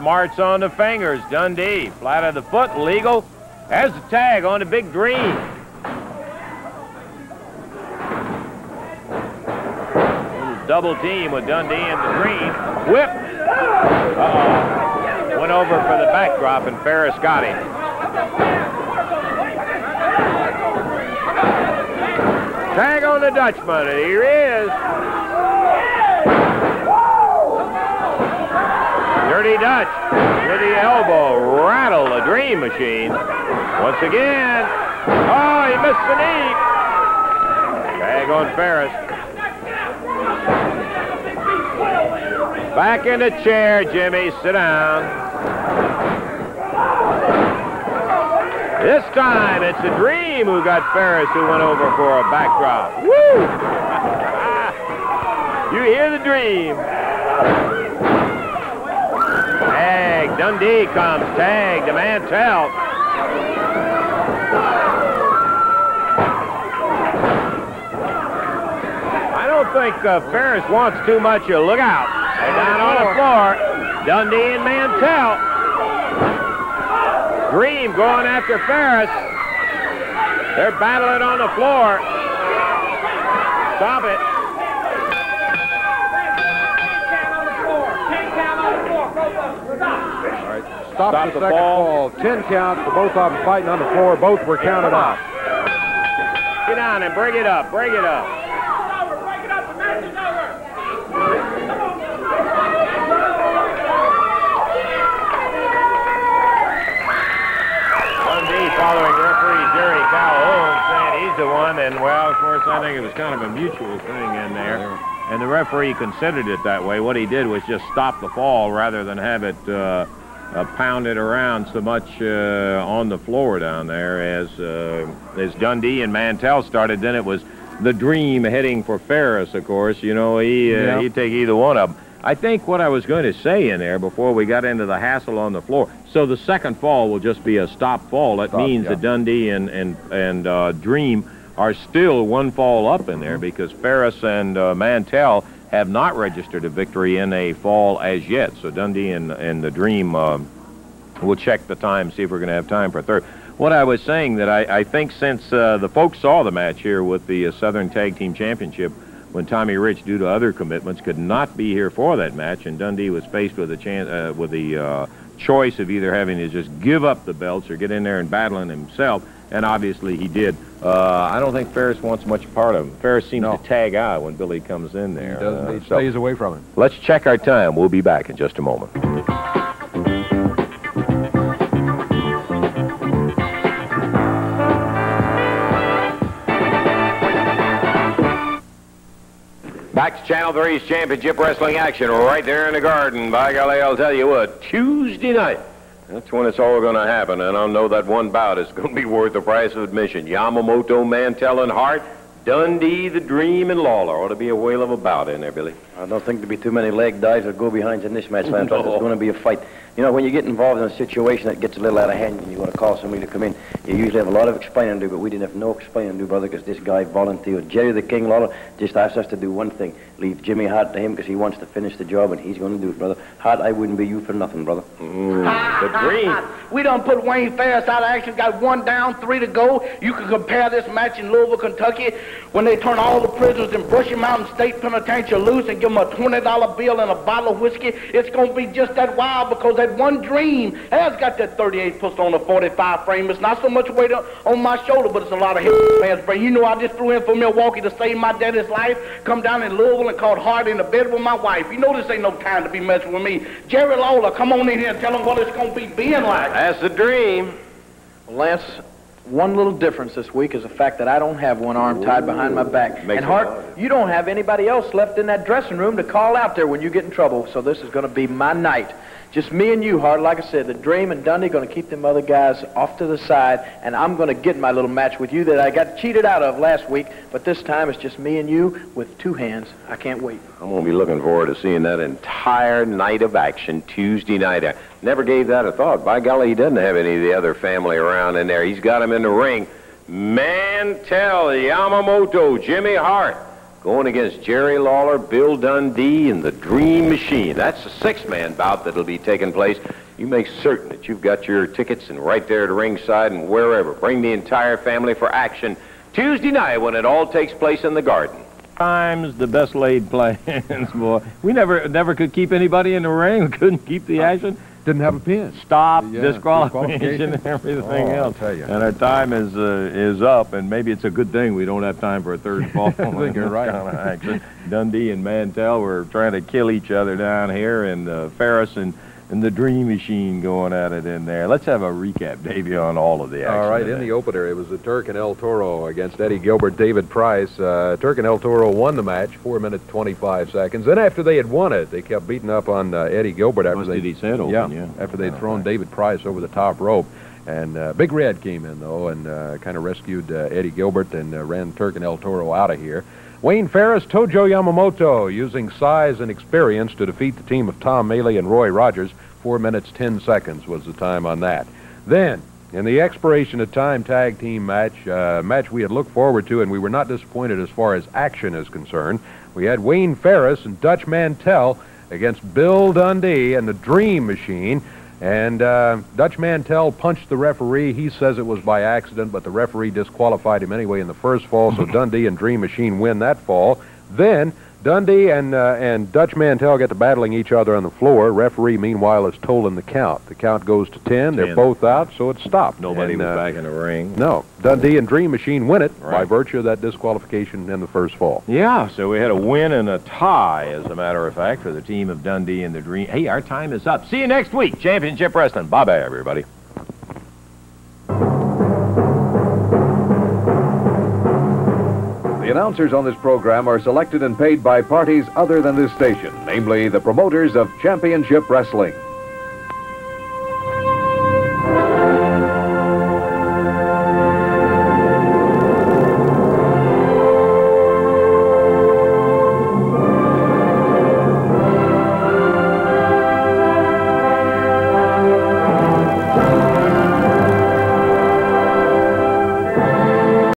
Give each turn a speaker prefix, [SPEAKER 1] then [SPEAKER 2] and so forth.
[SPEAKER 1] smarts on the fingers. Dundee, flat of the foot, legal. There's the tag on the big Dream. Double team with Dundee and the Dream. Whip. Uh-oh. Went over for the backdrop, and Ferris got him. Tag on the Dutchman, and here he is. Dirty Dutch with the elbow. Rattle the Dream Machine. Once again. Oh, he missed the knee. Tag on Ferris. Back in the chair, Jimmy. Sit down. This time, it's the Dream who got Ferris, who went over for a backdrop. Woo! You hear the Dream. Tag. Dundee comes. Tag to Mantell. I don't think Ferris wants too much. Look out. They're down on the floor. Dundee and Mantell. Dream going after Ferris. They're battling on the floor. Stop it.
[SPEAKER 2] All right, stop the second fall. 10 count for both of them fighting on the floor. Both were counted out.
[SPEAKER 1] Get down and bring it up. Bring it up. Following referee Jerry Calhoun, saying he's the one, and well, of course, I think it was kind of a mutual thing in there, and the referee considered it that way. What he did was just stop the fall rather than have it pounded around so much on the floor down there as Dundee and Mantell started. Then it was the Dream heading for Ferris, of course. You know, he'd take either one of them. I think what I was going to say in there before we got into the hassle on the floor, so the second fall will just be a stop fall. That means that Dundee and Dream are still one fall up in there because Ferris and Mantell have not registered a victory in a fall as yet. So Dundee and the Dream, we'll check the time, see if we're going to have time for a third. What I was saying that I think since the folks saw the match here with the Southern Tag Team Championship, when Tommy Rich, due to other commitments, could not be here for that match, and Dundee was faced with a chance, with the choice of either having to just give up the belts or get in there and battling himself, and obviously he did. I don't think Ferris wants much part of him. Ferris seems to tag out when Billy comes in there.
[SPEAKER 2] He doesn't. He stays away from him.
[SPEAKER 1] Let's check our time. We'll be back in just a moment. Back to Channel 3's championship wrestling action right there in the Garden. By golly, I'll tell you what, Tuesday night, that's when it's all going to happen, and I know that one bout is going to be worth the price of admission. Yamamoto, Mantell, and Hart, Dundee, the Dream, and Lawler. Ought to be a whale of a bout in there, Billy.
[SPEAKER 3] I don't think there'll be too many leg dives or go-behinds in this match, man. No. It's going to be a fight. You know, when you get involved in a situation that gets a little out of hand and you want to call somebody to come in, you usually have a lot of explaining to do, but we didn't have no explaining to do, brother, because this guy volunteered. Jerry the King Lawler just asked us to do one thing, leave Jimmy Hart to him because he wants to finish the job, and he's going to do it, brother. Hart, I wouldn't be you for nothing, brother.
[SPEAKER 1] The Dream.
[SPEAKER 4] We done put Wayne Ferris out of action, got 1 down, 3 to go. You can compare this match in Louisville, Kentucky, when they turn all the prisoners in Brushy Mountain State Penitentiary loose and give them a $20 bill and a bottle of whiskey. It's going to be just that wild because that one Dream has got that 38 pistol on a 45 frame. It's not so much weight on my shoulder, but it's a lot of hit man's brain. You know, I just flew in from Milwaukee to save my daddy's life, come down in Louisville and caught Hart in the bed with my wife. You know this ain't no time to be messing with me. Jerry Lawler, come on in here and tell them what it's going to be being like.
[SPEAKER 1] That's the Dream.
[SPEAKER 5] Well, Lance, one little difference this week is the fact that I don't have one arm tied behind my back. And Hart, you don't have anybody else left in that dressing room to call out there when you get in trouble. So this is going to be my night. Just me and you, Hart. Like I said, the Dream and Dundee going to keep them other guys off to the side, and I'm going to get my little match with you that I got cheated out of last week, but this time it's just me and you with 2 hands. I can't wait.
[SPEAKER 1] I'm going to be looking forward to seeing that entire night of action Tuesday night. I never gave that a thought. By golly, he doesn't have any of the other family around in there. He's got them in the ring. Mantell, Yamamoto, Jimmy Hart.
[SPEAKER 6] going against Jerry Lawler, Bill Dundee, and the Dream Machine. That's a 6-man bout that'll be taking place. You make certain that you've got your tickets and right there at ringside and wherever. Bring the entire family for action Tuesday night when it all takes place in the Garden.
[SPEAKER 1] Times the best laid plans, boy. We never could keep anybody in the ring. We couldn't keep the action.
[SPEAKER 2] Didn't have a pin.
[SPEAKER 1] Stop, disqualification, and everything else.
[SPEAKER 2] I'll tell you.
[SPEAKER 1] And our time is up, and maybe it's a good thing we don't have time for a third fall.
[SPEAKER 2] I think you're right.
[SPEAKER 1] Kind of action. Dundee and Mantell were trying to kill each other down here, and Ferris and the Dream Machine going at it in there. Let's have a recap, Davey, on all of the action.
[SPEAKER 2] All right,
[SPEAKER 1] today.
[SPEAKER 2] in the opener, it was the Turk and El Toro against Eddie Gilbert, David Price. Turk and El Toro won the match, 4 minutes, 25 seconds. Then after they had won it, they kept beating up on Eddie Gilbert after after they'd thrown David Price over the top rope. And Big Red came in, though, and kind of rescued Eddie Gilbert and ran Turk and El Toro out of here. Wayne Ferris, Tojo Yamamoto, using size and experience to defeat the team of Tom Maley and Roy Rogers. 4 minutes, 10 seconds was the time on that. Then, in the expiration of time tag team match, match we had looked forward to, and we were not disappointed as far as action is concerned, we had Wayne Ferris and Dutch Mantell against Bill Dundee and the Dream Machine. And Dutch Mantell punched the referee. He says it was by accident, but the referee disqualified him anyway in the first fall, so Dundee and Dream Machine win that fall. Then Dundee and Dutch Mantell get to battling each other on the floor. Referee, meanwhile, is tolling the count. The count goes to 10. They're both out, so it's stopped.
[SPEAKER 1] Nobody was back in the ring.
[SPEAKER 2] No. Dundee and Dream Machine win it by virtue of that disqualification in the first fall.
[SPEAKER 1] Yeah, so we had a win and a tie, as a matter of fact, for the team of Dundee and the Dream. Hey, our time is up. See you next week. Championship Wrestling. Bye-bye, everybody.
[SPEAKER 7] The announcers on this program are selected and paid by parties other than this station, namely the promoters of Championship Wrestling.